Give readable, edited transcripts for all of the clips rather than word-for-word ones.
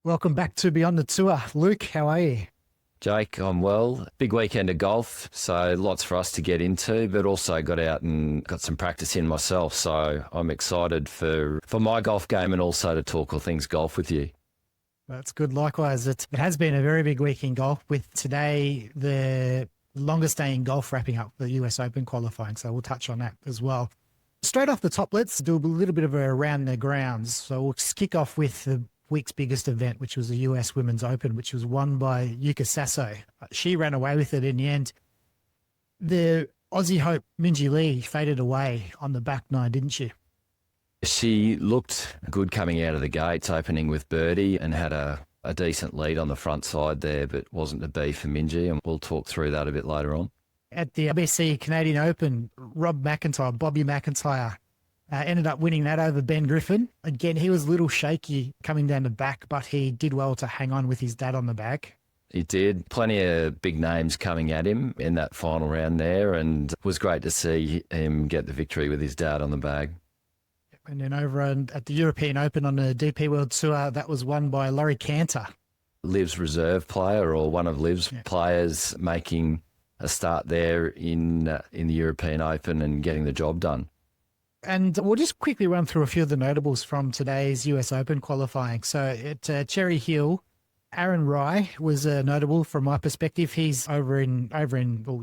Welcome back to Beyond the Tour. Luke, how are you? Jake, I'm well. Big weekend of golf, so lots for us to get into, but also got out and got some practice in myself. So I'm excited for my golf game and also to talk all things golf with you. That's good. Likewise, it has been a very big week in golf, with today the longest day in golf wrapping up the US Open qualifying. So we'll touch on that as well. Straight off the top, let's do a little bit of a around the grounds. So we'll kick off with the week's biggest event, which was the US Women's Open, which was won by Yuka Saso. She ran away with it in the end. The Aussie hope, Minjee Lee, faded away on the back nine, didn't she? She looked good coming out of the gates, opening with birdie, and had a decent lead on the front side there, but wasn't to be for Minjee, and we'll talk through that a bit later on. At the RBC Canadian Open, Bobby MacIntyre, ended up winning that over Ben Griffin. Again, he was a little shaky coming down the back, but he did well to hang on with his dad on the back. He did. Plenty of big names coming at him in that final round there, and it was great to see him get the victory with his dad on the bag. And then over at the European Open on the DP World Tour, that was won by Laurie Cantor. LIV's reserve player, or one of LIV's players, making a start there in the European Open and getting the job done. And we'll just quickly run through a few of the notables from today's US Open qualifying. So at Cherry Hill, Aaron Rai was notable from my perspective. He's over in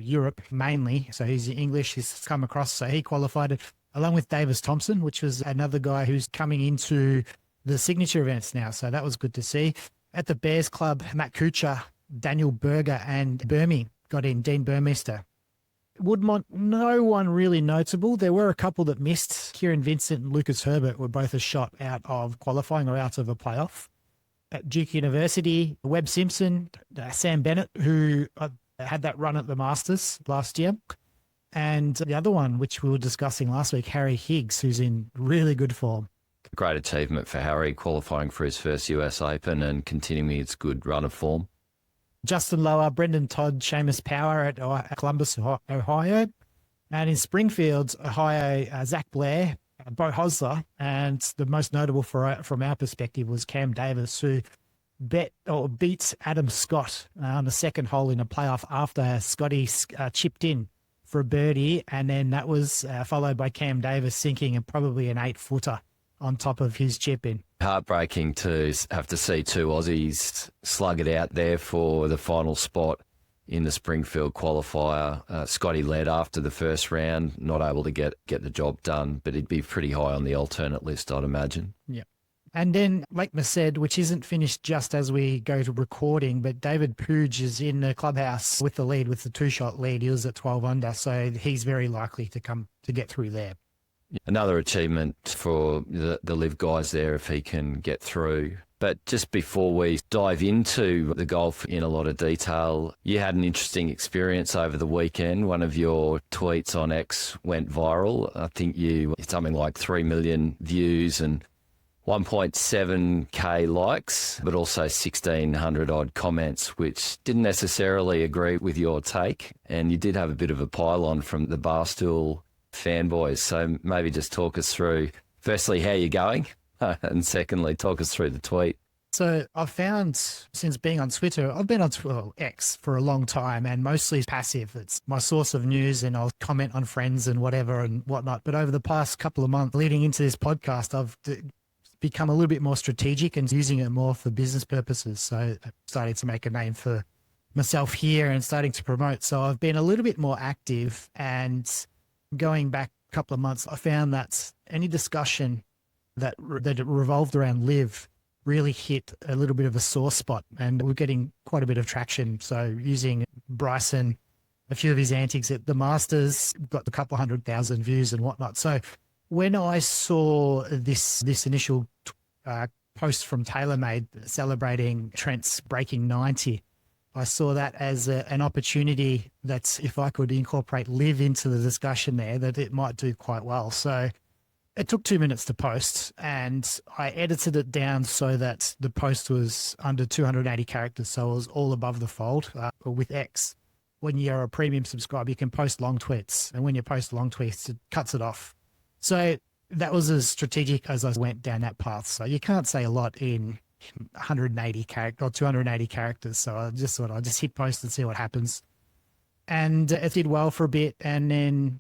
Europe mainly, so he's English. He's come across, so he qualified along with Davis Thompson, which was another guy who's coming into the signature events now. So that was good to see. At the Bears Club, Matt Kuchar, Daniel Berger, and Burmey got in. Dean Burmeister. Woodmont, no one really notable. There were a couple that missed. Kieran Vincent and Lucas Herbert were both a shot out of qualifying or out of a playoff. At Duke University, Webb Simpson, Sam Bennett, who had that run at the Masters last year. And the other one, which we were discussing last week, Harry Higgs, who's in really good form. Great achievement for Harry, qualifying for his first US Open and continuing its good run of form. Justin Lower, Brendan Todd, Seamus Power at Columbus, Ohio. And in Springfield, Ohio, Zach Blair, Bo Hosler, and the most notable from our perspective was Cam Davis, who beat Adam Scott on the second hole in a playoff after Scottie chipped in for a birdie, and then that was followed by Cam Davis sinking and probably an 8-footer on top of his chip in. Heartbreaking to have to see two Aussies slug it out there for the final spot in the Springfield qualifier. Scottie led after the first round, not able to get the job done, but he'd be pretty high on the alternate list, I'd imagine. Yeah. And then Lake Merced, which isn't finished just as we go to recording, but David Pooge is in the clubhouse with the lead, with the two-shot lead. He was at 12 under, so he's very likely to get through there. Another achievement for the LIV guys there if he can get through. But just before we dive into the golf in a lot of detail, you had an interesting experience over the weekend. One of your tweets on X went viral. I think you had something like 3 million views and 1.7k likes, but also 1,600 odd comments, which didn't necessarily agree with your take. And you did have a bit of a pile-on from the Barstool fanboys. So maybe just talk us through, firstly, how you're going, and secondly, talk us through the tweet. So I've found, since being on Twitter, I've been on X for a long time, and mostly passive. It's my source of news, and I'll comment on friends and whatever and whatnot. But over the past couple of months leading into this podcast, I've become a little bit more strategic and using it more for business purposes. So I'm starting to make a name for myself here and starting to promote. So I've been a little bit more active, and going back a couple of months, I found that any discussion that revolved around LIV really hit a little bit of a sore spot, and we're getting quite a bit of traction. So using Bryson, a few of his antics at the Masters, got a couple 100,000 views and whatnot. So when I saw this initial post from TaylorMade celebrating Trent's breaking 90, I saw that as an opportunity that if I could incorporate LIV into the discussion there, that it might do quite well. So it took 2 minutes to post, and I edited it down so that the post was under 280 characters, so it was all above the fold. With X, when you're a premium subscriber, you can post long tweets, and when you post long tweets, it cuts it off. So that was as strategic as I went down that path. So you can't say a lot in 180 character or 280 characters. So I just thought I'd just hit post and see what happens. And it did well for a bit. And then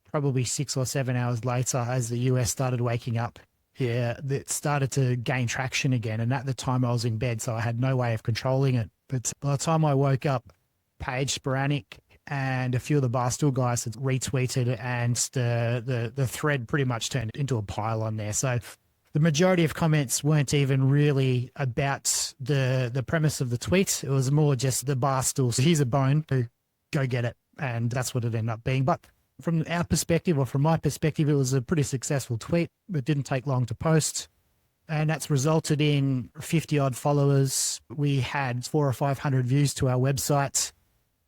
probably 6 or 7 hours later, as the US started waking up, it started to gain traction again. And at the time I was in bed, so I had no way of controlling it. But by the time I woke up, Paige Sporanic and a few of the Barstool guys had retweeted, and the thread pretty much turned into a pile on there. So the majority of comments weren't even really about the premise of the tweet. It was more just the Barstool. So here's a bone, go get it. And that's what it ended up being. But from our perspective, or from my perspective, it was a pretty successful tweet. It didn't take long to post. And that's resulted in 50 odd followers. We had 400 or 500 views to our website,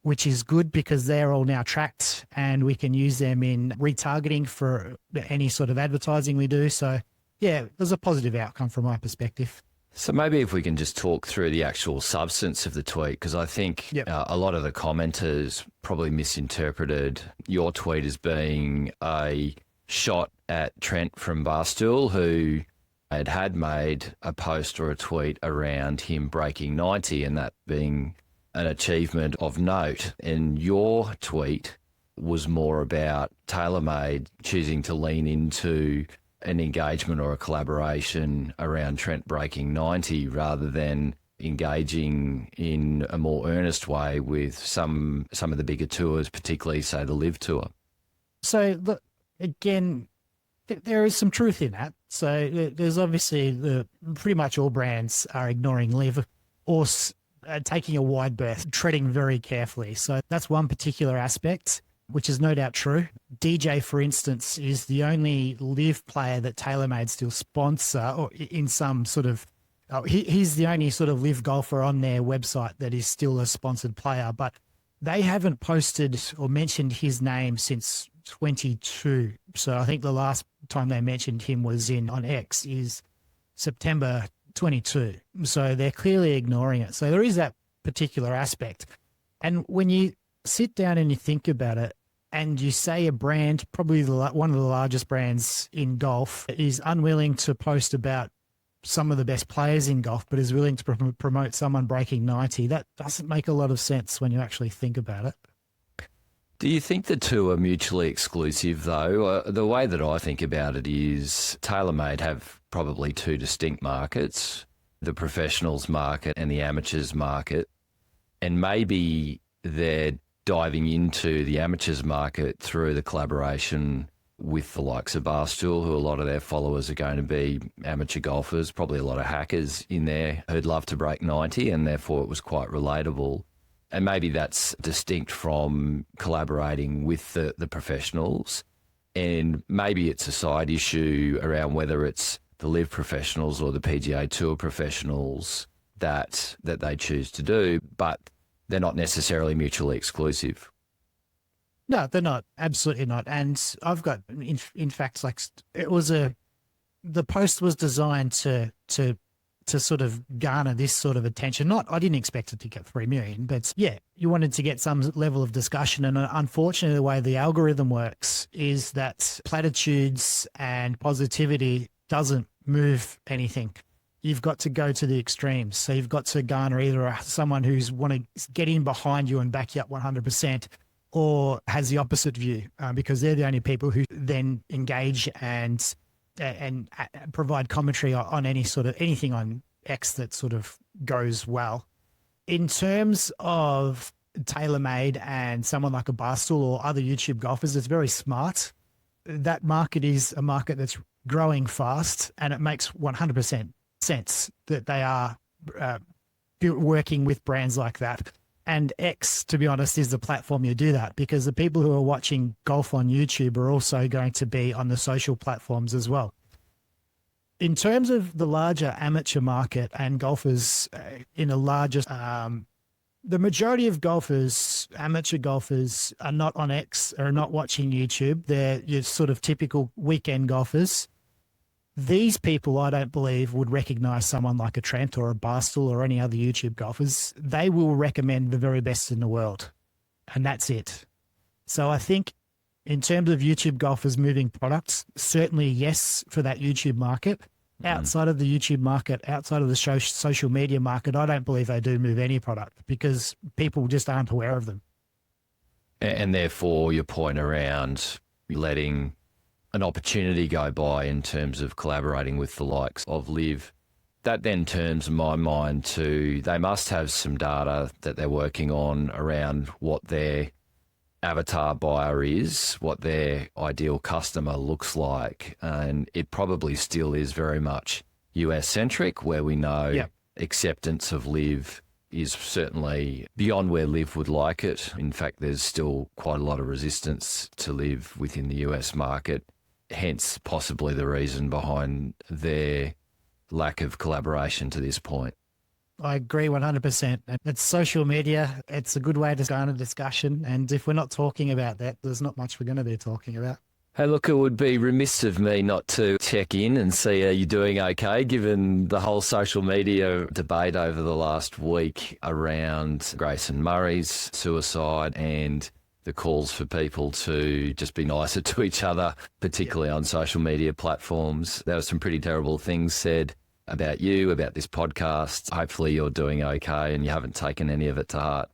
which is good because they're all now tracked and we can use them in retargeting for any sort of advertising we do. So yeah, there's a positive outcome from my perspective. So maybe if we can just talk through the actual substance of the tweet, because I think a lot of the commenters probably misinterpreted your tweet as being a shot at Trent from Barstool, who had made a post or a tweet around him breaking 90 and that being an achievement of note. And your tweet was more about TaylorMade choosing to lean into an engagement or a collaboration around Trent breaking 90 rather than engaging in a more earnest way with some of the bigger tours, particularly, say, the LIV Tour. So, look, again, there is some truth in that. So there's obviously pretty much all brands are ignoring LIV or taking a wide berth, treading very carefully. So that's one particular aspect, which is no doubt true. DJ, for instance, is the only LIV player that TaylorMade still sponsor, or in some sort of, he's the only sort of LIV golfer on their website that is still a sponsored player, but they haven't posted or mentioned his name since 22. So I think the last time they mentioned him was on X is September 22. So they're clearly ignoring it. So there is that particular aspect. And when you sit down and you think about it, and you say a brand, probably one of the largest brands in golf, is unwilling to post about some of the best players in golf, but is willing to promote someone breaking 90, that doesn't make a lot of sense when you actually think about it. Do you think the two are mutually exclusive, though? The way that I think about it is TaylorMade have probably two distinct markets, the professionals market and the amateurs market, and maybe they're diving into the amateurs market through the collaboration with the likes of Barstool, who a lot of their followers are going to be amateur golfers, probably a lot of hackers in there who'd love to break 90, and therefore it was quite relatable. And maybe that's distinct from collaborating with the professionals. And maybe it's a side issue around whether it's the LIV professionals or the PGA Tour professionals that they choose to do, but they're not necessarily mutually exclusive. No, they're not. Absolutely not. And I've got, in fact, like the post was designed to sort of garner this sort of attention. I didn't expect it to get 3 million, but yeah, you wanted to get some level of discussion. And unfortunately, the way the algorithm works is that platitudes and positivity doesn't move anything. You've got to go to the extremes. So you've got to garner either someone who's want to get in behind you and back you up 100%, or has the opposite view, because they're the only people who then engage and provide commentary on anything on X that sort of goes well. In terms of TaylorMade and someone like a Barstool or other YouTube golfers, it's very smart. That market is a market that's growing fast, and it makes 100% sense that they are working with brands like that. And X, to be honest, is the platform you do that, because the people who are watching golf on YouTube are also going to be on the social platforms as well. In terms of the larger amateur market and golfers in a larger, the majority of golfers, amateur golfers, are not on X, are not watching YouTube. They're your sort of typical weekend golfers. These people, I don't believe, would recognize someone like a Trent or a Barstool or any other YouTube golfers. They will recommend the very best in the world, and that's it. So I think in terms of YouTube golfers moving products, certainly yes for that YouTube market. Outside of the YouTube market, outside of the social media market, I don't believe they do move any product because people just aren't aware of them. And therefore, your point around letting an opportunity go by in terms of collaborating with the likes of LIV, that then turns my mind to they must have some data that they're working on around what their avatar buyer is, what their ideal customer looks like. And it probably still is very much US-centric, where we know acceptance of LIV is certainly beyond where LIV would like it. In fact, there's still quite a lot of resistance to LIV within the US market, hence possibly the reason behind their lack of collaboration to this point. I agree 100%. It's social media. It's a good way to start a discussion. And if we're not talking about that, there's not much we're going to be talking about. Hey, look, it would be remiss of me not to check in and see are you doing okay, given the whole social media debate over the last week around Grayson Murray's suicide and the calls for people to just be nicer to each other, particularly on social media platforms. There were some pretty terrible things said about you, about this podcast. Hopefully you're doing okay and you haven't taken any of it to heart.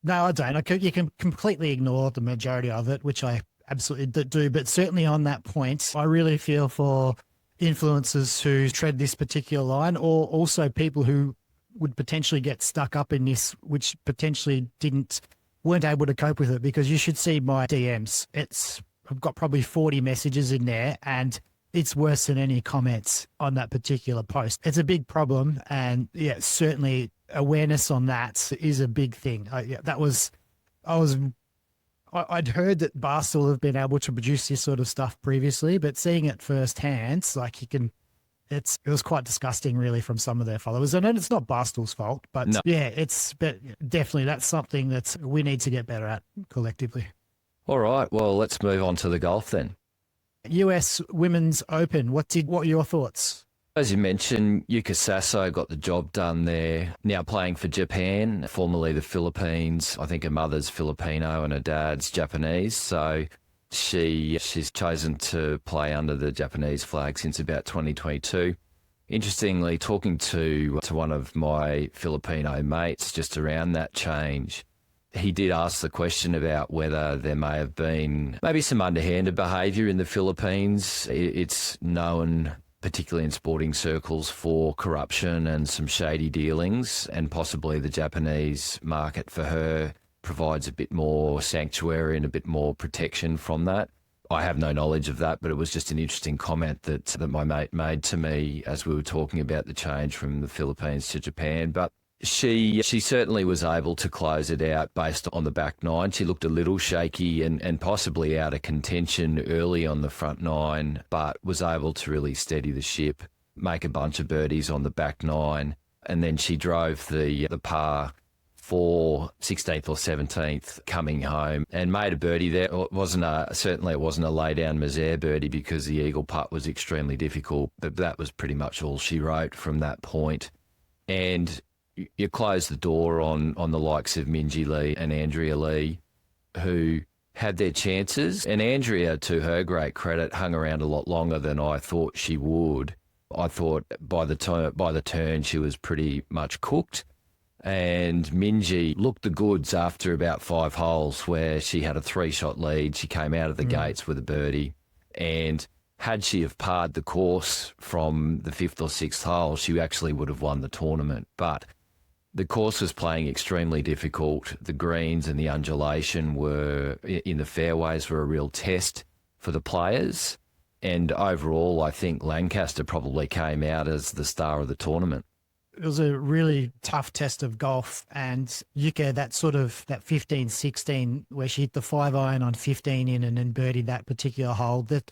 No, I don't. You can completely ignore the majority of it, which I absolutely do. But certainly on that point, I really feel for influencers who tread this particular line, or also people who would potentially get stuck up in this, which potentially weren't able to cope with it, because you should see my DMs. I've got probably 40 messages in there, and it's worse than any comments on that particular post. It's a big problem, and certainly awareness on that is a big thing. I'd heard that Barstool have been able to produce this sort of stuff previously, but seeing it firsthand, it was quite disgusting, really, from some of their followers. And it's not Barstool's fault, but no. But definitely that's something that we need to get better at collectively. All right, well, let's move on to the golf then. US Women's Open. What were your thoughts? As you mentioned, Yuka Saso got the job done there. Now playing for Japan, formerly the Philippines. I think her mother's Filipino and her dad's Japanese. So she's chosen to play under the Japanese flag since about 2022. Interestingly, talking to one of my Filipino mates just around that change, he did ask the question about whether there may have been maybe some underhanded behaviour in the Philippines. It's known, particularly in sporting circles, for corruption and some shady dealings, and possibly the Japanese market for her provides a bit more sanctuary and a bit more protection from that. I have no knowledge of that, but it was just an interesting comment that my mate made to me as we were talking about the change from the Philippines to Japan. But she certainly was able to close it out based on the back nine. She looked a little shaky and possibly out of contention early on the front nine, but was able to really steady the ship, make a bunch of birdies on the back nine, and then she drove the par 4, 16th or 17th coming home and made a birdie there. Certainly it wasn't a lay-down misère birdie because the eagle putt was extremely difficult, but that was pretty much all she wrote from that point. And you close the door on the likes of Minjee Lee and Andrea Lee, who had their chances. And Andrea, to her great credit, hung around a lot longer than I thought she would. I thought by the turn she was pretty much cooked. And Minjee looked the goods after about 5 holes where she had a 3-shot lead. She came out of the gates with a birdie. And had she have parred the course from the 5th or 6th hole, she actually would have won the tournament. But the course was playing extremely difficult. The greens and the undulation in the fairways were a real test for the players. And overall, I think Lancaster probably came out as the star of the tournament. It was a really tough test of golf, and Yuka, that 15-16 where she hit the 5-iron on 15 in and then birdied that particular hole, the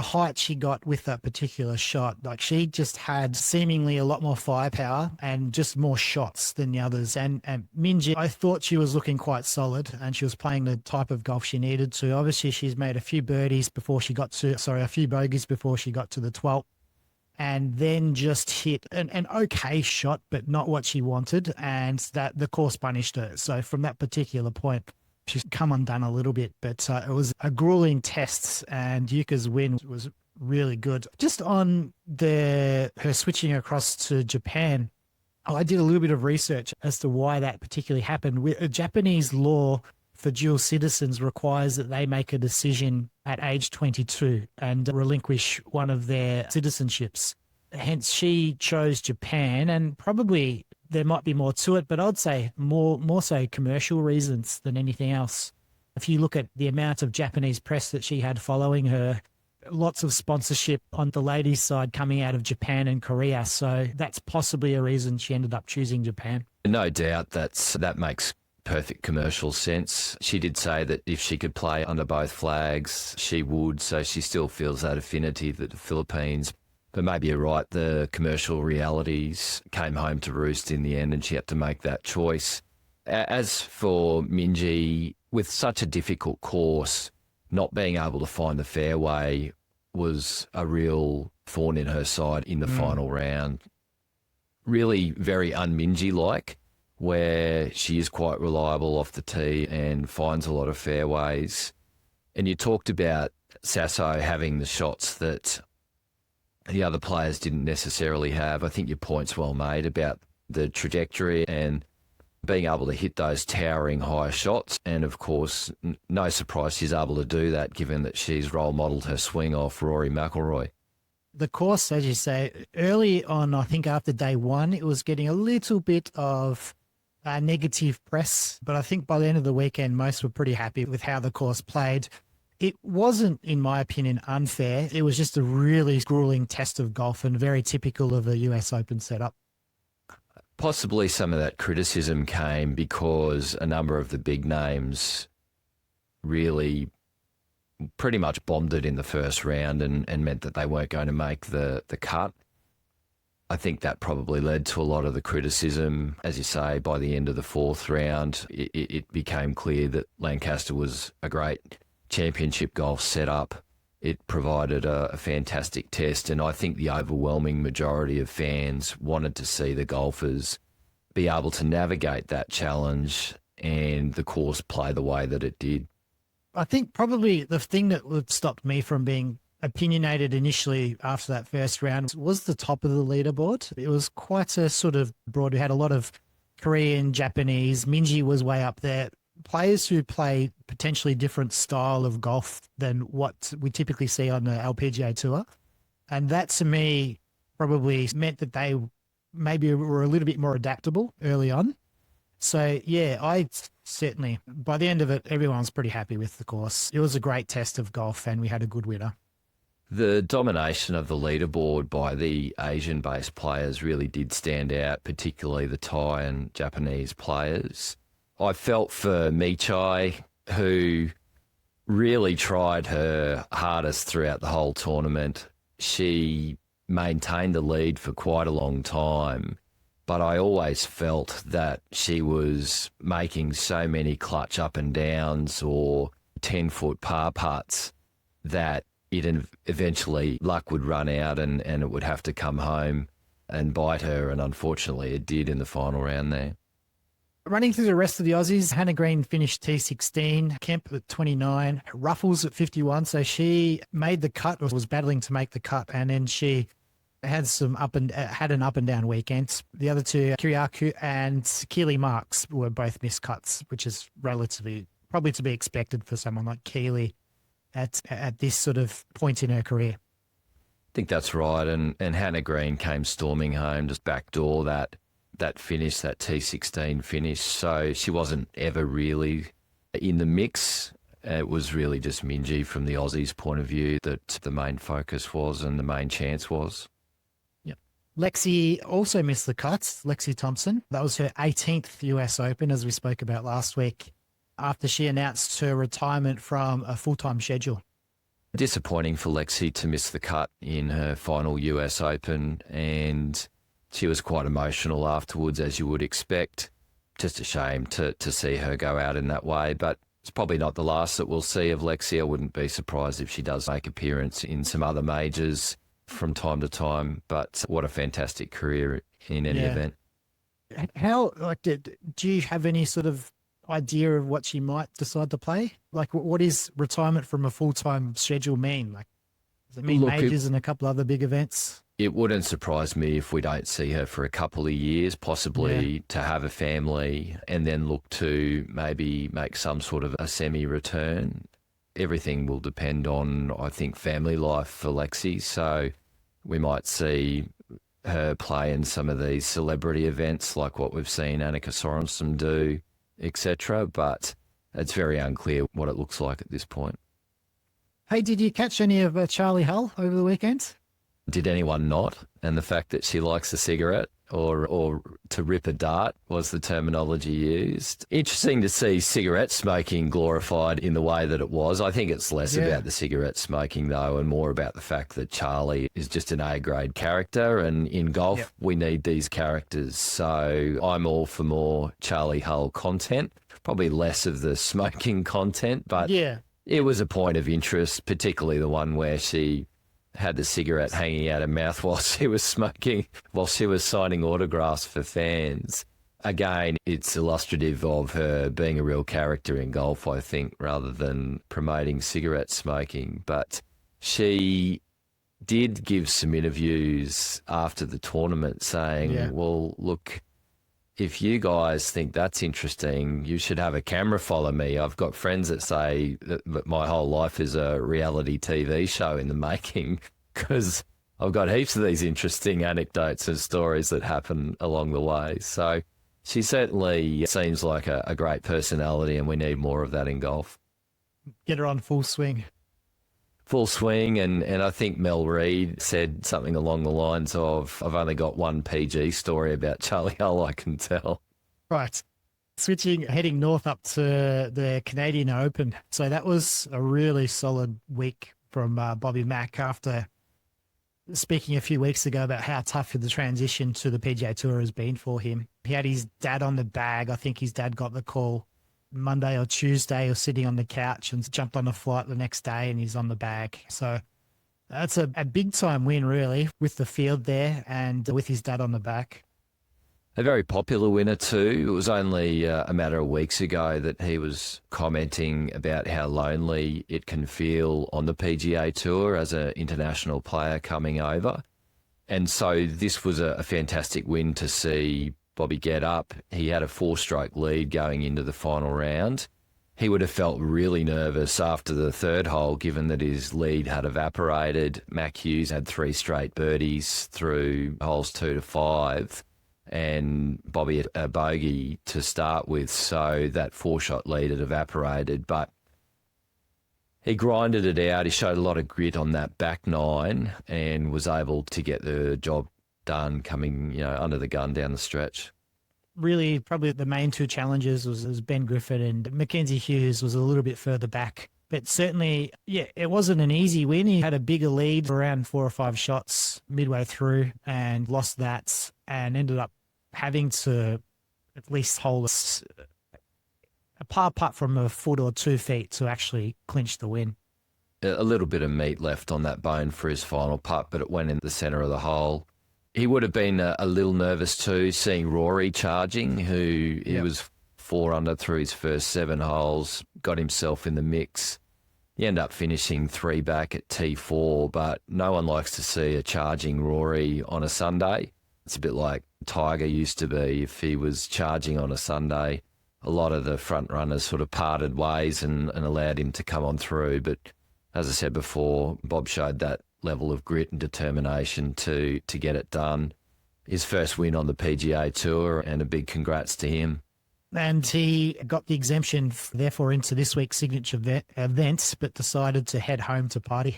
height she got with that particular shot, like she just had seemingly a lot more firepower and just more shots than the others. And Minjee, I thought she was looking quite solid and she was playing the type of golf she needed to. Obviously, she's made a few bogeys before she got to the 12th. And then just hit an okay shot, but not what she wanted, and that the course punished her. So from that particular point, she's come undone a little bit, but it was a grueling test, and Yuka's win was really good. Just on her switching across to Japan, I did a little bit of research as to why that particularly happened. Japanese law for dual citizens requires that they make a decision at age 22 and relinquish one of their citizenships. Hence, she chose Japan, and probably there might be more to it, but I'd say more so commercial reasons than anything else. If you look at the amount of Japanese press that she had following her, lots of sponsorship on the ladies' side coming out of Japan and Korea. So that's possibly a reason she ended up choosing Japan. No doubt that makes perfect commercial sense. She did say that if she could play under both flags, she would. So she still feels that affinity that the Philippines. But maybe you're right, the commercial realities came home to roost in the end and she had to make that choice. As for Minjee, with such a difficult course, not being able to find the fairway was a real thorn in her side in the final round. Really very un-Minjee-like, where she is quite reliable off the tee and finds a lot of fairways. And you talked about Saso having the shots that the other players didn't necessarily have. I think your point's well made about the trajectory and being able to hit those towering high shots. And of course, no surprise she's able to do that given that she's role modelled her swing off Rory McIlroy. The course, as you say, early on, I think after day one, it was getting a little bit of negative press. But I think by the end of the weekend, most were pretty happy with how the course played. It wasn't, in my opinion, unfair. It was just a really grueling test of golf and very typical of a US Open setup. Possibly some of that criticism came because a number of the big names really pretty much bombed it in the first round and meant that they weren't going to make the cut. I think that probably led to a lot of the criticism. As you say, by the end of the fourth round, it became clear that Lancaster was a great championship golf setup. It provided a fantastic test, and I think the overwhelming majority of fans wanted to see the golfers be able to navigate that challenge and the course play the way that it did. I think probably the thing that would stopped me from being opinionated initially after that first round was the top of the leaderboard. It was quite a sort of broad. We had a lot of Korean, Japanese. Minjee was way up there. Players who play potentially different style of golf than what we typically see on the LPGA Tour. And that to me probably meant that they maybe were a little bit more adaptable early on. So yeah, I certainly, by the end of it, everyone was pretty happy with the course. It was a great test of golf and we had a good winner. The domination of the leaderboard by the Asian-based players really did stand out, particularly the Thai and Japanese players. I felt for Michai, who really tried her hardest throughout the whole tournament. She maintained the lead for quite a long time, but I always felt that she was making so many clutch up and downs or 10-foot par putts that eventually luck would run out and it would have to come home and bite her, and unfortunately it did in the final round there. Running through the rest of the Aussies, Hannah Green finished T16, Kemp at 29, Ruffles at 51. So she made the cut, or was battling to make the cut, and then she had an up and down weekend. The other two, Kiriakou and Keely Marks, were both missed cuts, which is relatively probably to be expected for someone like Keely at this sort of point in her career. I think that's right, and Hannah Green came storming home, just backdoor that finish, that T16 finish. So she wasn't ever really in the mix. It was really just Minjee from the Aussies' point of view that the main focus was and the main chance was. Yep. Lexi also missed the cuts, Lexi Thompson. That was her 18th US Open, as we spoke about last week, after she announced her retirement from a full-time schedule. Disappointing for Lexi to miss the cut in her final US Open, and she was quite emotional afterwards, as you would expect. Just a shame to see her go out in that way, but it's probably not the last that we'll see of Lexi. I wouldn't be surprised if she does make appearance in some other majors from time to time, but what a fantastic career in any event. How, do you have any sort of idea of what she might decide to play? Like, what is retirement from a full-time schedule mean? Like, Does it mean Look, majors and a couple other big events? It wouldn't surprise me if we don't see her for a couple of years, possibly to have a family and then look to maybe make some sort of a semi-return. Everything will depend on, I think, family life for Lexi. So we might see her play in some of these celebrity events like what we've seen Annika Sorensen do, etc. But it's very unclear what it looks like at this point. Hey, did you catch any of Charley Hull over the weekend? Did anyone not? And the fact that she likes a cigarette or to rip a dart was the terminology used. Interesting to see cigarette smoking glorified in the way that it was. I think it's less about the cigarette smoking, though, and more about the fact that Charley is just an A-grade character, and in golf, we need these characters. So I'm all for more Charley Hull content, probably less of the smoking content, but it was a point of interest, particularly the one where she had the cigarette hanging out her mouth while she was smoking, while she was signing autographs for fans. Again, it's illustrative of her being a real character in golf, I think, rather than promoting cigarette smoking. But she did give some interviews after the tournament saying, well, look, if you guys think that's interesting, you should have a camera follow me. I've got friends that say that my whole life is a reality TV show in the making, because I've got heaps of these interesting anecdotes and stories that happen along the way. So she certainly seems like a great personality, and we need more of that in golf. Get her on full swing. Full swing, and I think Mel Reid said something along the lines of, I've only got one PG story about Charley Hull I can tell. Right. Heading north up to the Canadian Open. So that was a really solid week from Bobby Mac, after speaking a few weeks ago about how tough the transition to the PGA Tour has been for him. He had his dad on the bag. I think his dad got the call Monday or Tuesday, or sitting on the couch, and jumped on a flight the next day and he's on the bag. So that's a big time win, really, with the field there and with his dad on the back. A very popular winner too. It was only a matter of weeks ago that he was commenting about how lonely it can feel on the PGA Tour as an international player coming over. And so this was a fantastic win to see Bobby get up. He had a 4-stroke lead going into the final round. He would have felt really nervous after the third hole, given that his lead had evaporated. Mac Hughes had 3 straight birdies through holes 2 to 5, and Bobby had a bogey to start with, so that 4-shot lead had evaporated. But he grinded it out. He showed a lot of grit on that back 9 and was able to get the job done coming, under the gun down the stretch. Really, probably the main 2 challenges was Ben Griffin, and Mackenzie Hughes was a little bit further back. But certainly, it wasn't an easy win. He had a bigger lead around 4 or 5 shots midway through and lost that, and ended up having to at least hold a par putt from a foot or 2 feet to actually clinch the win. A little bit of meat left on that bone for his final putt, but it went in the centre of the hole. He would have been a little nervous too, seeing Rory charging, who he was 4 under through his first 7 holes, got himself in the mix. He ended up finishing 3 back at T4, but no one likes to see a charging Rory on a Sunday. It's a bit like Tiger used to be. If he was charging on a Sunday, a lot of the front runners sort of parted ways and allowed him to come on through. But as I said before, Bob showed that level of grit and determination to get it done. His first win on the PGA Tour, and a big congrats to him. And he got the exemption, therefore, into this week's signature event, but decided to head home to party.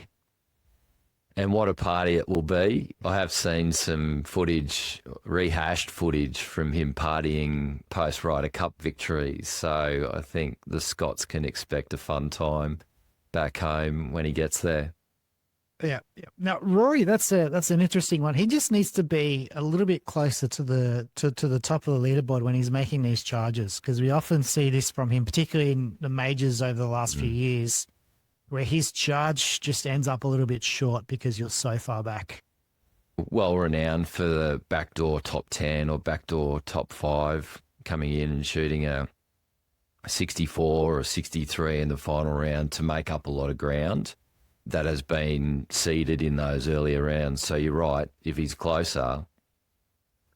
And what a party it will be. I have seen some footage, rehashed footage from him partying post-Ryder Cup victories. So I think the Scots can expect a fun time back home when he gets there. Yeah. Now, Rory, that's an interesting one. He just needs to be a little bit closer to the top of the leaderboard when he's making these charges, because we often see this from him, particularly in the majors over the last few years, where his charge just ends up a little bit short because you're so far back. Well renowned for the backdoor top 10 or backdoor top 5, coming in and shooting a 64 or a 63 in the final round to make up a lot of ground. that has been seeded in those earlier rounds. So you're right, if he's closer,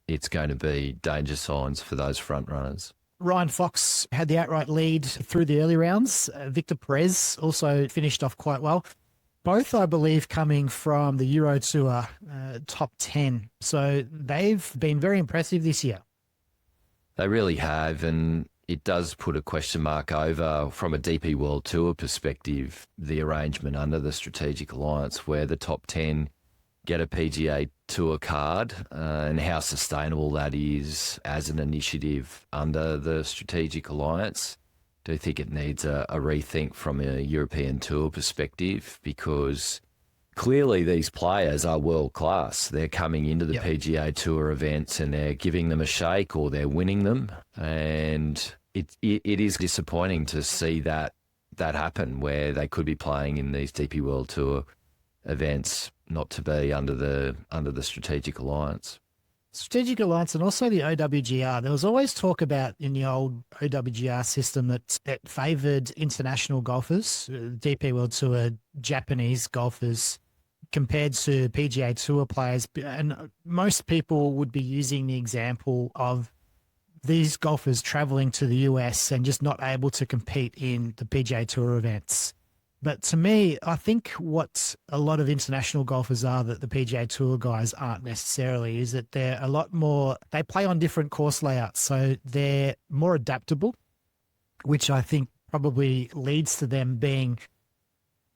it's going to be danger signs for those front runners. Ryan Fox had the outright lead through the early rounds. Victor Perez also finished off quite well. Both, I believe, coming from the Euro Tour top 10. So they've been very impressive this year. They really have, and it does put a question mark over, from a DP World Tour perspective, the arrangement under the Strategic Alliance where the top 10 get a PGA Tour card, and how sustainable that is as an initiative under the Strategic Alliance. I do think it needs a rethink from a European Tour perspective, because clearly these players are world class. They're coming into the PGA Tour events and they're giving them a shake, or they're winning them. And it is disappointing to see that happen, where they could be playing in these DP World Tour events, not to be under the Strategic Alliance. Strategic Alliance and also the OWGR. There was always talk about in the old OWGR system that it favoured international golfers, DP World Tour Japanese golfers, compared to PGA Tour players. And most people would be using the example of these golfers travelling to the US and just not able to compete in the PGA Tour events. But to me, I think what a lot of international golfers are that the PGA Tour guys aren't necessarily is that they're a lot more, they play on different course layouts. So they're more adaptable, which I think probably leads to them being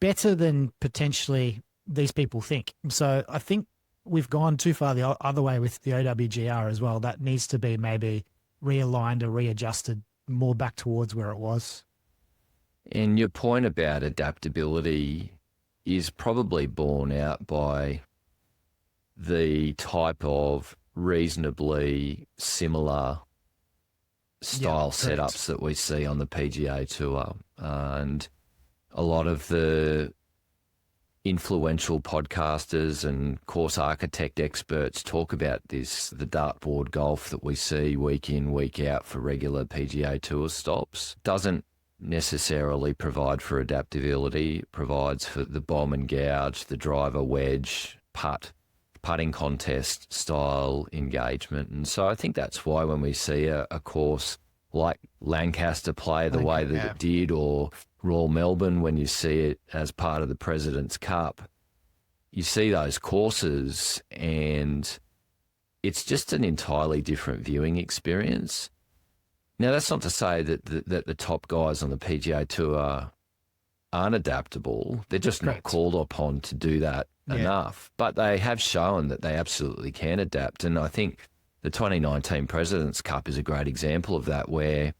better than potentially these people think. So I think we've gone too far the other way with the OWGR as well. That needs to be maybe realigned or readjusted more back towards where it was. And your point about adaptability is probably borne out by the type of reasonably similar style setups that we see on the PGA Tour. And a lot of the influential podcasters and course architect experts talk about this, the dartboard golf that we see week in, week out for regular PGA Tour stops. Doesn't necessarily provide for adaptability. It provides for the bomb and gouge, the driver, wedge, putting contest style engagement. And so I think that's why when we see a course like Lancaster play the way that it did, or Royal Melbourne, when you see it as part of the President's Cup, you see those courses and it's just an entirely different viewing experience. Now, that's not to say that the top guys on the PGA Tour aren't adaptable. They're just not called upon to do that enough. But they have shown that they absolutely can adapt. And I think the 2019 President's Cup is a great example of that, where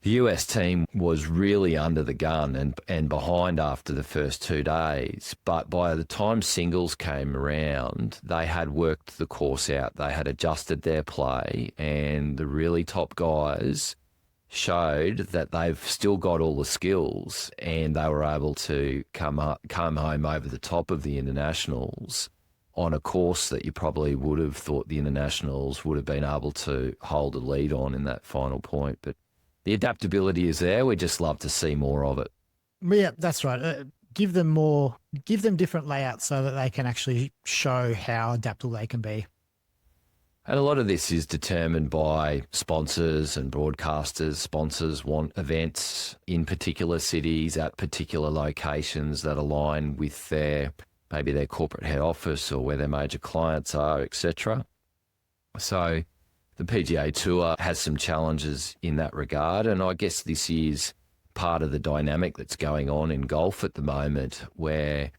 the US team was really under the gun and behind after the first 2 days. But by the time singles came around, they had worked the course out. They had adjusted their play, and the really top guys showed that they've still got all the skills, and they were able to come home over the top of the internationals on a course that you probably would have thought the internationals would have been able to hold a lead on in that final point. But the adaptability is there. We just love to see more of it. Yeah, that's right. Give them different layouts so that they can actually show how adaptable they can be. And a lot of this is determined by sponsors and broadcasters. Sponsors want events in particular cities at particular locations that align with maybe their corporate head office or where their major clients are, etc. So the PGA Tour has some challenges in that regard, and I guess this is part of the dynamic that's going on in golf at the moment, where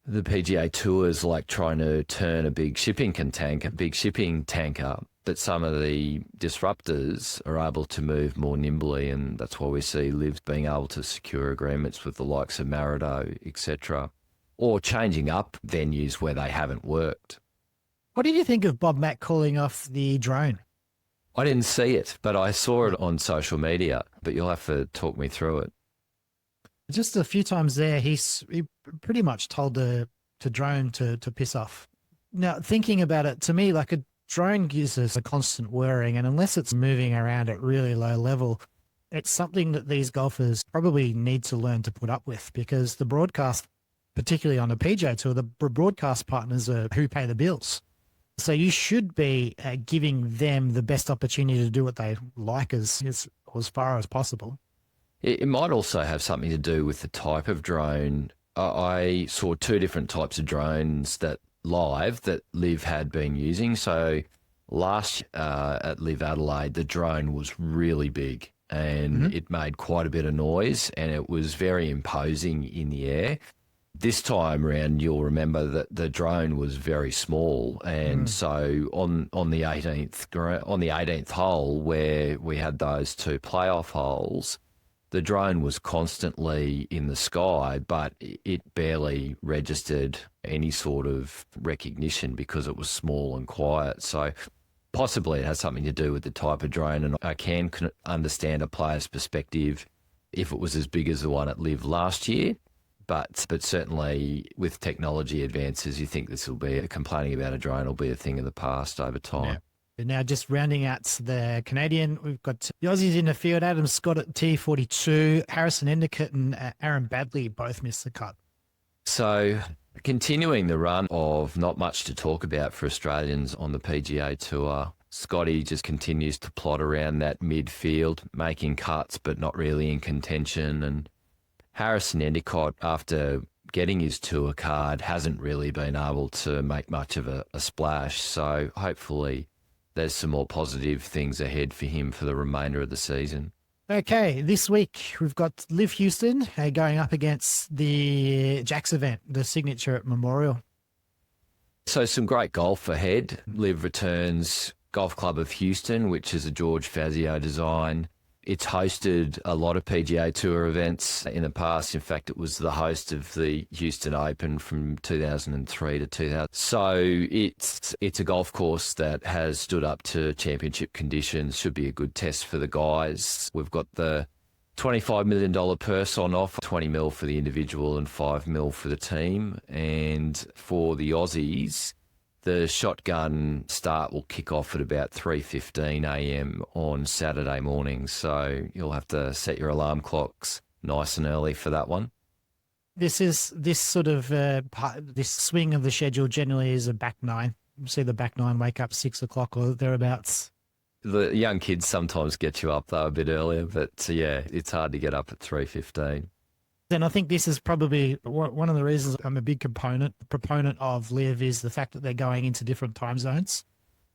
the PGA Tour is like trying to turn a big shipping tanker, but some of the disruptors are able to move more nimbly, and that's why we see LIV being able to secure agreements with the likes of Marido, etc., or changing up venues where they haven't worked. What did you think of Bob Mack calling off the drone? I didn't see it, but I saw it on social media, but you'll have to talk me through it. Just a few times there, he pretty much told the drone to piss off. Now, thinking about it, to me, like a drone gives us a constant whirring, and unless it's moving around at really low level, it's something that these golfers probably need to learn to put up with, because the broadcast, particularly on the PGA Tour, the broadcast partners are who pay the bills. So you should be giving them the best opportunity to do what they like as far as possible. It might also have something to do with the type of drone. I saw two different types of drones that LIV had been using. So last at LIV Adelaide, the drone was really big and it made quite a bit of noise and it was very imposing in the air. This time around, you'll remember that the drone was very small, and so on the 18th hole where we had those two playoff holes, the drone was constantly in the sky, but it barely registered any sort of recognition because it was small and quiet. So possibly it has something to do with the type of drone, and I can understand a player's perspective if it was as big as the one at LIV last year. But certainly with technology advances, you think this will be, complaining about a drone will be a thing of the past over time. Yeah. Now, just rounding out the Canadian, we've got the Aussies in the field. Adam Scott at T42, Harrison Endicott and Aaron Badley both missed the cut. So continuing the run of not much to talk about for Australians on the PGA Tour, Scottie just continues to plod around that midfield, making cuts but not really in contention. And Harrison Endicott, after getting his tour card, hasn't really been able to make much of a splash. So hopefully there's some more positive things ahead for him for the remainder of the season. Okay, this week we've got LIV Houston going up against the Jacks event, the Signature at Memorial. So some great golf ahead. LIV returns Golf Club of Houston, which is a George Fazio design. It's hosted a lot of PGA Tour events in the past. In fact, it was the host of the Houston Open from 2003 to 2000. So it's a golf course that has stood up to championship conditions. Should be a good test for the guys. We've got the $25 million purse on offer, 20 mil for the individual and 5 mil for the team. And for the Aussies, the shotgun start will kick off at about 3:15 a.m. on Saturday morning, so you'll have to set your alarm clocks nice and early for that one. This sort of this swing of the schedule generally is a back nine. You see the back nine wake up 6 o'clock or thereabouts. The young kids sometimes get you up though a bit earlier, but yeah, it's hard to get up at 3:15. And I think this is probably one of the reasons I'm a big proponent of LIV is the fact that they're going into different time zones.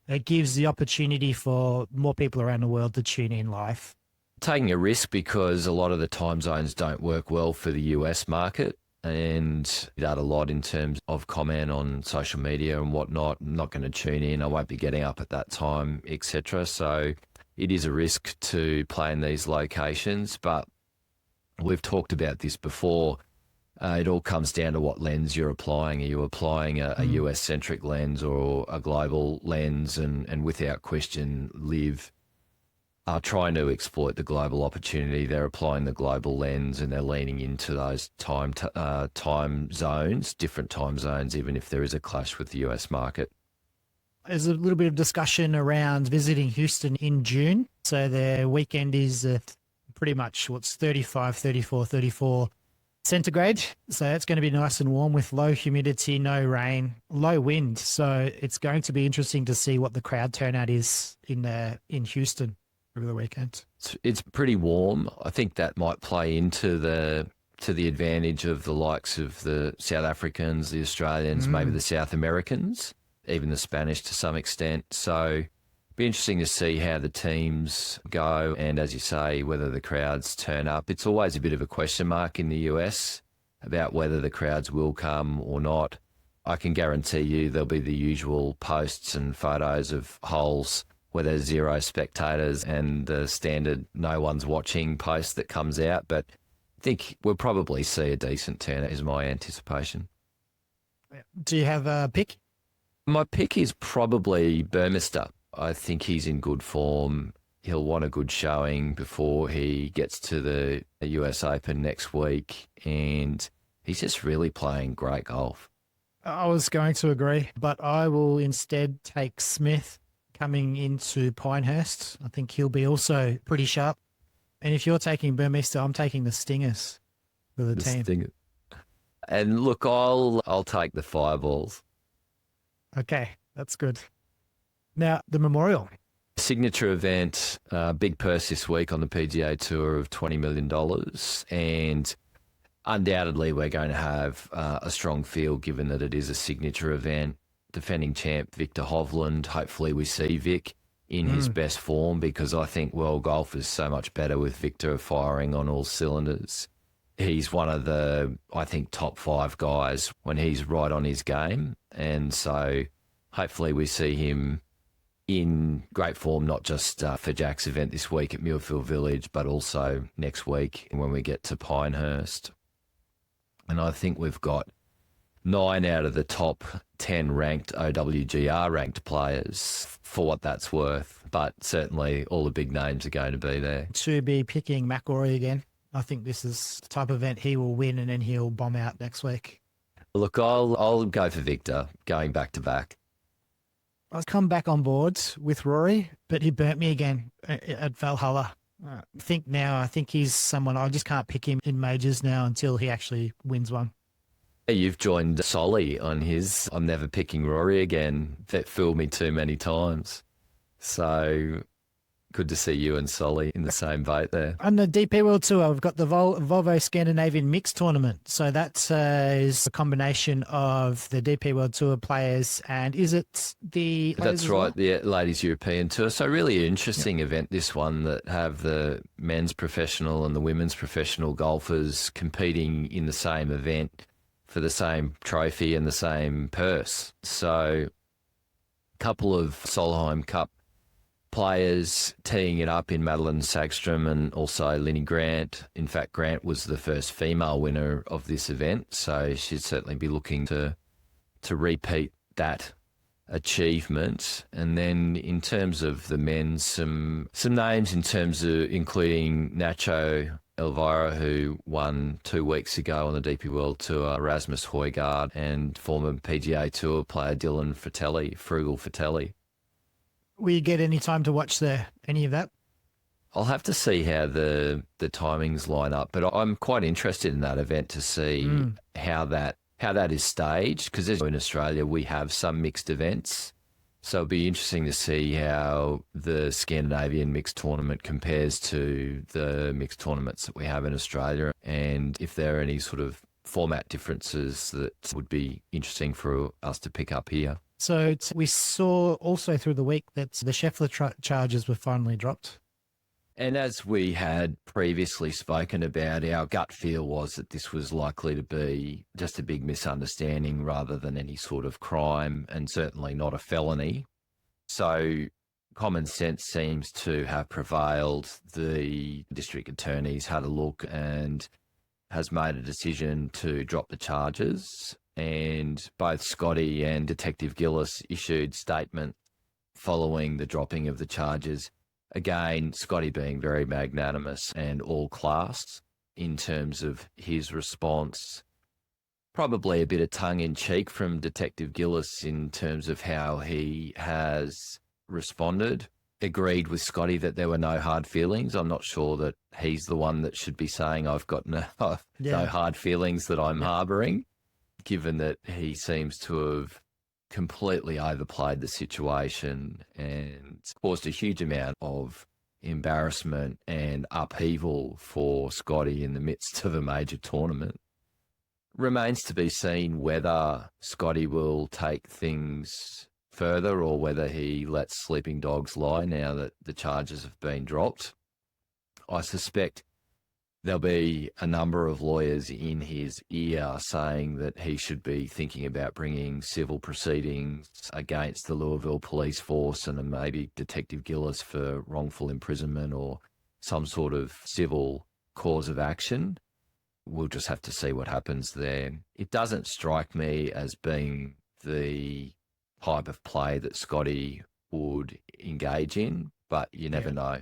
It gives the opportunity for more people around the world to tune in live. Taking a risk because a lot of the time zones don't work well for the US market, and that a lot in terms of comment on social media and whatnot. I'm not going to tune in. I won't be getting up at that time, etc. So it is a risk to play in these locations, but we've talked about this before. It all comes down to what lens you're applying. Are you applying a US-centric lens or a global lens? And without question, LIV are trying to exploit the global opportunity. They're applying the global lens and they're leaning into those time zones, different time zones, even if there is a clash with the US market. There's a little bit of discussion around visiting Houston in June. So their weekend is pretty much what's 35, 34, 34 centigrade. So it's going to be nice and warm with low humidity, no rain, low wind. So it's going to be interesting to see what the crowd turnout is in Houston over the weekend. It's pretty warm. I think that might play into the advantage of the likes of the South Africans, the Australians, maybe the South Americans, even the Spanish to some extent. So be interesting to see how the teams go and, as you say, whether the crowds turn up. It's always a bit of a question mark in the US about whether the crowds will come or not. I can guarantee you there'll be the usual posts and photos of holes where there's 0 spectators and the standard no one's watching post that comes out. But I think we'll probably see a decent turnout is my anticipation. Do you have a pick? My pick is probably Burmester. I think he's in good form. He'll want a good showing before he gets to the US Open next week. And he's just really playing great golf. I was going to agree, but I will instead take Smith coming into Pinehurst. I think he'll be also pretty sharp. And if you're taking Burmester, I'm taking the Stingers for the team. Stinger. And look, I'll take the Fireballs. Okay, that's good. Now, the Memorial. Signature event, big purse this week on the PGA Tour of $20 million. And undoubtedly, we're going to have a strong field given that it is a signature event. Defending champ Victor Hovland. Hopefully, we see Vic in his best form, because I think world golf is so much better with Victor firing on all cylinders. He's one of the, I think, top 5 guys when he's right on his game. And so hopefully we see him in great form, not just for Jack's event this week at Muirfield Village, but also next week when we get to Pinehurst. And I think we've got 9 out of the top 10 ranked OWGR ranked players, for what that's worth. But certainly all the big names are going to be there. To be picking McIlroy again. I think this is the type of event he will win and then he'll bomb out next week. Look, I'll go for Victor, going back to back. I've come back on board with Rory, but he burnt me again at Valhalla. I think he's someone, I just can't pick him in majors now until he actually wins one. You've joined Solly on his I'm never picking Rory again. That fooled me too many times. So good to see you and Solly in the same boat there. On the DP World Tour, we've got the Volvo Scandinavian Mixed Tournament. So that is a combination of the DP World Tour players, and is it the... That's right, the Ladies European Tour. So really interesting event, this one, that have the men's professional and the women's professional golfers competing in the same event for the same trophy and the same purse. So a couple of Solheim Cup players teeing it up in Madeline Sagstrom and also Linny Grant. In fact, Grant was the first female winner of this event, so she'd certainly be looking to repeat that achievement. And then in terms of the men, some names in terms of including Nacho Elvira, who won 2 weeks ago on the DP World Tour, Rasmus Højgaard, and former PGA Tour player Dylan Frugal Fratelli. Will you get any time to watch any of that? I'll have to see how the timings line up, but I'm quite interested in that event to see how that is staged, because in Australia we have some mixed events. So it'll be interesting to see how the Scandinavian mixed tournament compares to the mixed tournaments that we have in Australia, and if there are any sort of format differences that would be interesting for us to pick up here. So we saw also through the week that the Scheffler charges were finally dropped. And as we had previously spoken about, our gut feel was that this was likely to be just a big misunderstanding rather than any sort of crime, and certainly not a felony. So common sense seems to have prevailed. The district attorney's had a look and has made a decision to drop the charges. And both Scottie and Detective Gillis issued statement following the dropping of the charges. Again, Scottie being very magnanimous and all class in terms of his response. Probably a bit of tongue-in-cheek from Detective Gillis in terms of how he has responded. Agreed with Scottie that there were no hard feelings. I'm not sure that he's the one that should be saying I've got no hard feelings that I'm harbouring, given that he seems to have completely overplayed the situation and caused a huge amount of embarrassment and upheaval for Scottie in the midst of a major tournament. Remains to be seen whether Scottie will take things further or whether he lets sleeping dogs lie now that the charges have been dropped. I suspect there'll be a number of lawyers in his ear saying that he should be thinking about bringing civil proceedings against the Louisville police force and maybe Detective Gillis for wrongful imprisonment or some sort of civil cause of action. We'll just have to see what happens there. It doesn't strike me as being the type of play that Scottie would engage in, but you never know.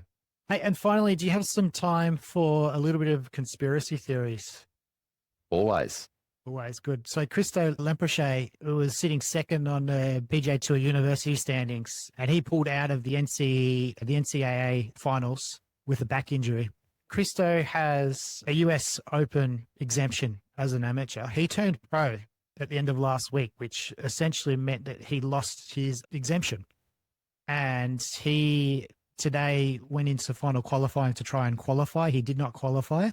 Hey, and finally, do you have some time for a little bit of conspiracy theories? Always. Always good. So Christo Lamprecht, who was sitting second on the PGA Tour University standings, and he pulled out of the NCAA finals with a back injury. Christo has a US Open exemption as an amateur. He turned pro at the end of last week, which essentially meant that he lost his exemption. And he today went into final qualifying to try and qualify. He did not qualify.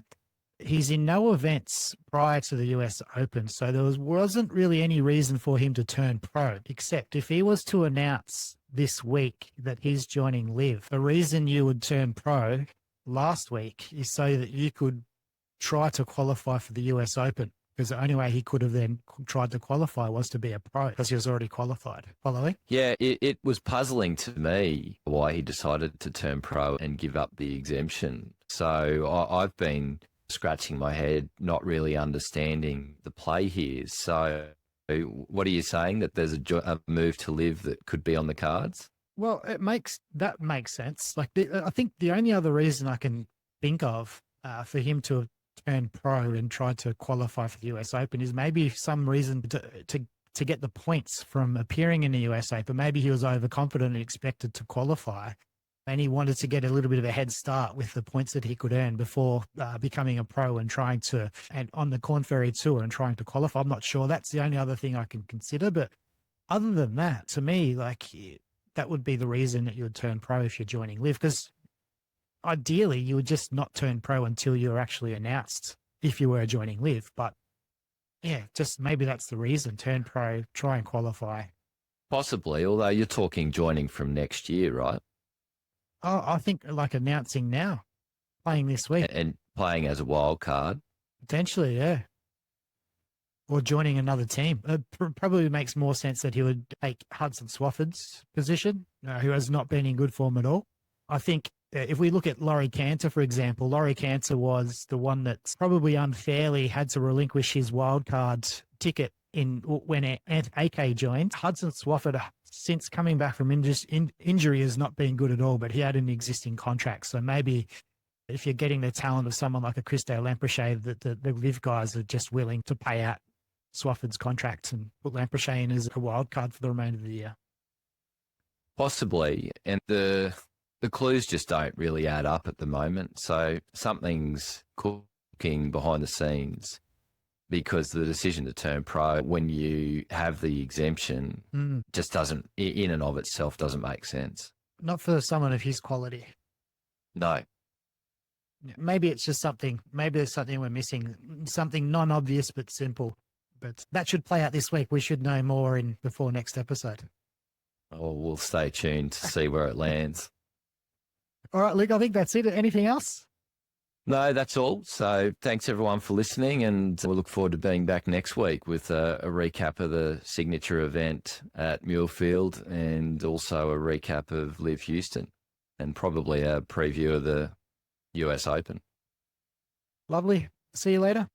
He's in no events prior to the US Open, so there wasn't really any reason for him to turn pro, except if he was to announce this week that he's joining LIV. The reason you would turn pro last week is so that you could try to qualify for the US Open, because the only way he could have then tried to qualify was to be a pro, because he was already qualified. Following? Yeah, it was puzzling to me why he decided to turn pro and give up the exemption. So I've been scratching my head, not really understanding the play here. So what are you saying, that there's a move to LIV that could be on the cards? Well, that makes sense. Like, I think the only other reason I can think of for him to turn pro and try to qualify for the US Open is maybe some reason to get the points from appearing in the US Open. Maybe he was overconfident and expected to qualify, and he wanted to get a little bit of a head start with the points that he could earn before becoming a pro and on the Corn Ferry Tour and trying to qualify. I'm not sure. That's the only other thing I can consider. But other than that, to me, like, that would be the reason that you would turn pro if you're joining LIV, because ideally you would just not turn pro until you're actually announced if you were joining LIV. But yeah, just maybe that's the reason. Turn pro, try and qualify. Possibly, although you're talking joining from next year, right? Oh, I think like announcing now, playing this week. And playing as a wild card. Potentially, yeah. Or joining another team. It probably makes more sense that he would take Hudson Swafford's position, who has not been in good form at all. I think if we look at Laurie Cantor, for example, Laurie Cantor was the one that's probably unfairly had to relinquish his wildcard ticket when AK joined. Hudson Swafford, since coming back from injury, has not been good at all, but he had an existing contract. So maybe if you're getting the talent of someone like a Christo Lamprecht, that the LIV guys are just willing to pay out Swafford's contract and put Lamprecht in as a wild card for the remainder of the year. Possibly. And the clues just don't really add up at the moment. So something's cooking behind the scenes, because the decision to turn pro when you have the exemption just doesn't, in and of itself, doesn't make sense. Not for someone of his quality. No. Maybe it's just something, maybe there's something we're missing, something non-obvious but simple. But that should play out this week. We should know more before next episode. Oh, we'll stay tuned to see where it lands. All right, Luke, I think that's it. Anything else? No, that's all. So thanks everyone for listening, and we'll look forward to being back next week with a recap of the signature event at Muirfield, and also a recap of LIV Houston, and probably a preview of the US Open. Lovely. See you later.